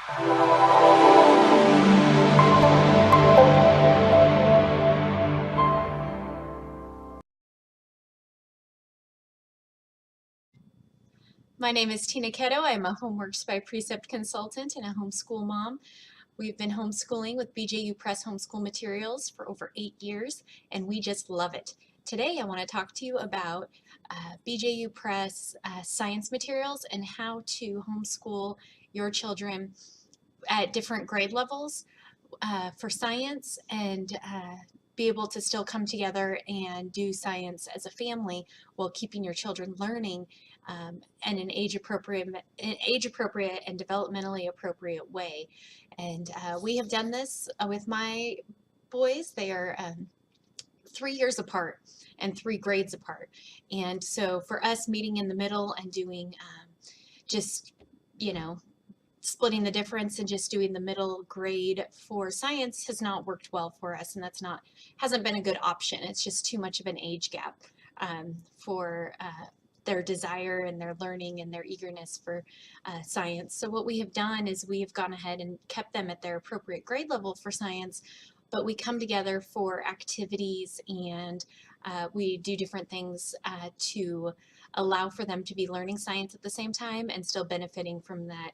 My name is Tina Ketto. I'm a Homeworks by Precept consultant and a homeschool mom. We've been homeschooling with BJU Press homeschool materials for over 8 years, and we just love it. Today I want to talk to you about BJU Press science materials and how to homeschool your children at different grade levels for science and be able to still come together and do science as a family while keeping your children learning in an age-appropriate and developmentally appropriate way. And we have done this with my boys. They are 3 years apart and 3 grades apart. And so for us, meeting in the middle and doing just, you know, splitting the difference and just doing the middle grade for science has not worked well for us, and hasn't been a good option. It's just too much of an age gap for their desire and their learning and their eagerness for science. So what we have done is we have gone ahead and kept them at their appropriate grade level for science, but we come together for activities and we do different things to allow for them to be learning science at the same time and still benefiting from that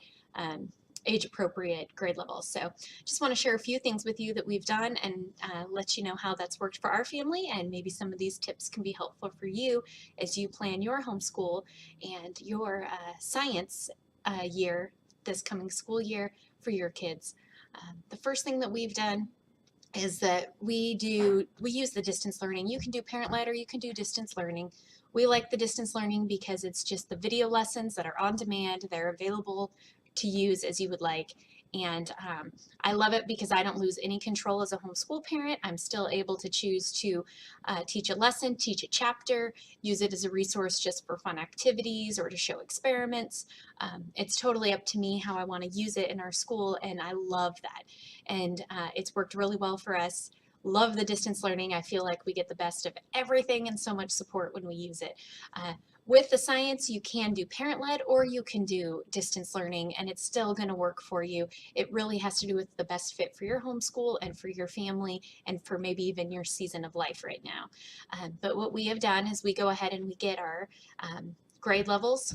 age-appropriate grade level. So just want to share a few things with you that we've done and let you know how that's worked for our family, and maybe some of these tips can be helpful for you as you plan your homeschool and your science year this coming school year for your kids. The first thing that we've done is that we use the distance learning. You can do parent-led or you can do distance learning. We like the distance learning because it's just the video lessons that are on demand. They're available to use as you would like. And I love it because I don't lose any control as a homeschool parent. I'm still able to choose to teach a lesson, teach a chapter, use it as a resource just for fun activities or to show experiments. It's totally up to me how I want to use it in our school, and I love that. And it's worked really well for us. Love the distance learning. I feel like we get the best of everything and so much support when we use it. With the science, you can do parent-led or you can do distance learning, and it's still going to work for you. It really has to do with the best fit for your homeschool and for your family and for maybe even your season of life right now. But what we have done is we go ahead and we get our grade levels,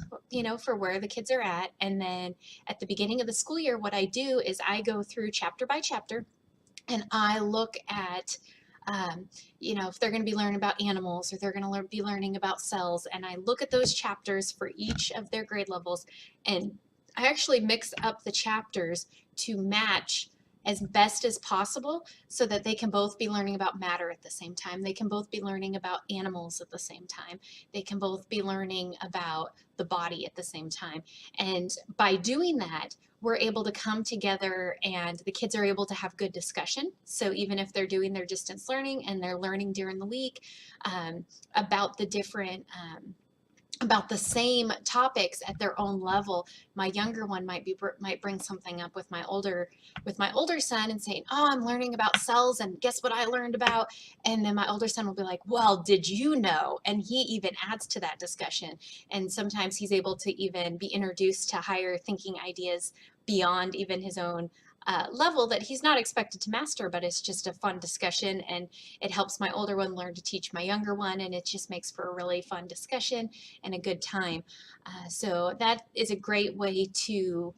for where the kids are at, and then at the beginning of the school year, what I do is I go through chapter by chapter and I look at if they're going to be learning about animals or they're going to be learning about cells, and I look at those chapters for each of their grade levels, and I actually mix up the chapters to match as best as possible so that they can both be learning about matter at the same time. They can both be learning about animals at the same time. They can both be learning about the body at the same time. And by doing that, we're able to come together and the kids are able to have good discussion. So even if they're doing their distance learning and they're learning during the week about the different about the same topics at their own level, my younger one might bring something up with my older son and saying, "Oh, I'm learning about cells, and guess what I learned about?" And then my older son will be like, "Well, did you know?" And he even adds to that discussion. And sometimes he's able to even be introduced to higher thinking ideas beyond even his own level that he's not expected to master, but it's just a fun discussion, and it helps my older one learn to teach my younger one, and it just makes for a really fun discussion and a good time. So that is a great way to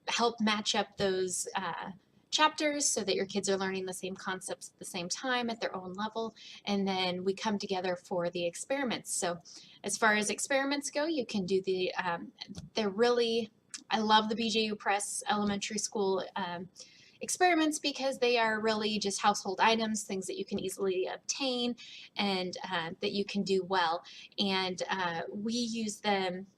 help match up those chapters so that your kids are learning the same concepts at the same time at their own level, and then we come together for the experiments. So as far as experiments go, you can do I love the BJU Press elementary school experiments because they are really just household items, things that you can easily obtain and that you can do well. And we use them.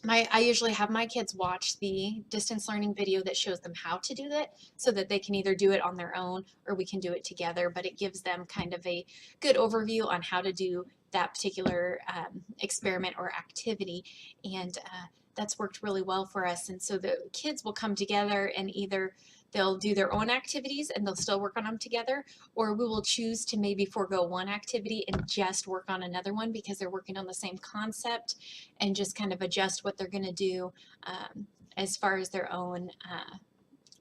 I usually have my kids watch the distance learning video that shows them how to do that so that they can either do it on their own or we can do it together, but it gives them kind of a good overview on how to do that particular experiment or activity. And that's worked really well for us. And so the kids will come together and either they'll do their own activities and they'll still work on them together, or we will choose to maybe forego one activity and just work on another one because they're working on the same concept, and just kind of adjust what they're going to do as far as their own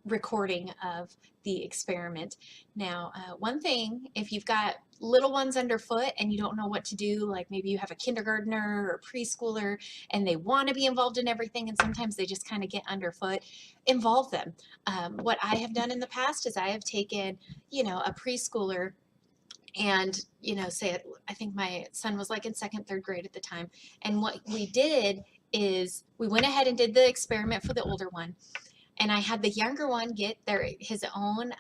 recording of the experiment. Now, one thing, if you've got little ones underfoot and you don't know what to do, like maybe you have a kindergartner or preschooler and they want to be involved in everything and sometimes they just kind of get underfoot, involve them. What I have done in the past is I have taken, a preschooler and, say, I think my son was like in second, third grade at the time. And what we did is we went ahead and did the experiment for the older one. And I had the younger one get his own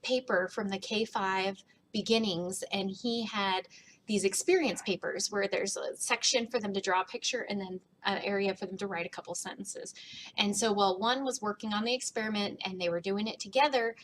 paper from the K-5 beginnings, and he had these experience papers where there's a section for them to draw a picture and then an area for them to write a couple sentences. And so while one was working on the experiment and they were doing it together,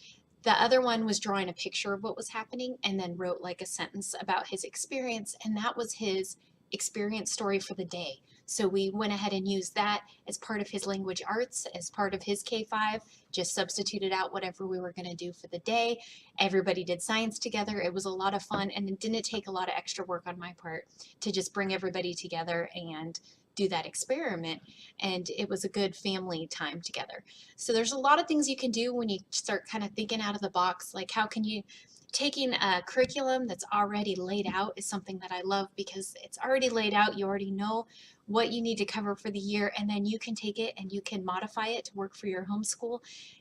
the other one was drawing a picture of what was happening and then wrote like a sentence about his experience, and that was his experience story for the day. So we went ahead and used that as part of his language arts, as part of his K-5, just substituted out whatever we were going to do for the day. Everybody did science together. It was a lot of fun, and it didn't take a lot of extra work on my part to just bring everybody together and do that experiment, and it was a good family time together. So there's a lot of things you can do when you start kind of thinking out of the box, like how can you taking a curriculum that's already laid out is something that I love because it's already laid out. You already know what you need to cover for the year, and then you can take it and you can modify it to work for your homeschool.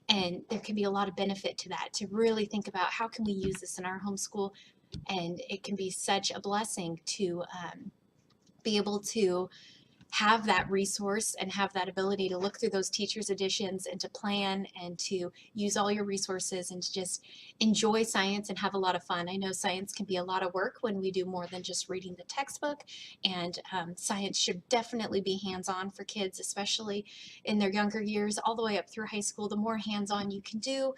And there can be a lot of benefit to that, to really think about how can we use this in our homeschool. And it can be such a blessing to be able to have that resource and have that ability to look through those teacher's editions and to plan and to use all your resources and to just enjoy science and have a lot of fun. I know science can be a lot of work when we do more than just reading the textbook, and science should definitely be hands-on for kids, especially in their younger years, all the way up through high school. The more hands-on you can do,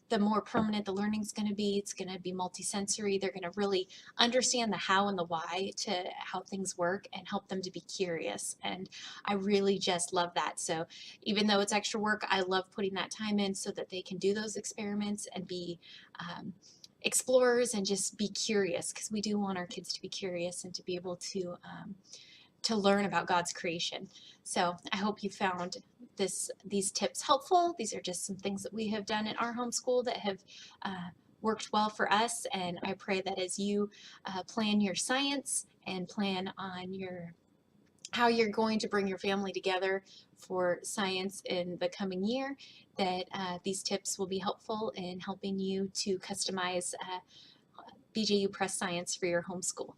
the more permanent the learning is going to be. It's going to be multisensory. They're going to really understand the how and the why to how things work and help them to be curious. And I really just love that. So even though it's extra work, I love putting that time in so that they can do those experiments and be explorers and just be curious, because we do want our kids to be curious and to be able to learn about God's creation. So I hope you found these tips helpful. These are just some things that we have done in our homeschool that have worked well for us, and I pray that as you plan your science and plan on how you're going to bring your family together for science in the coming year, that these tips will be helpful in helping you to customize BJU Press Science for your homeschool.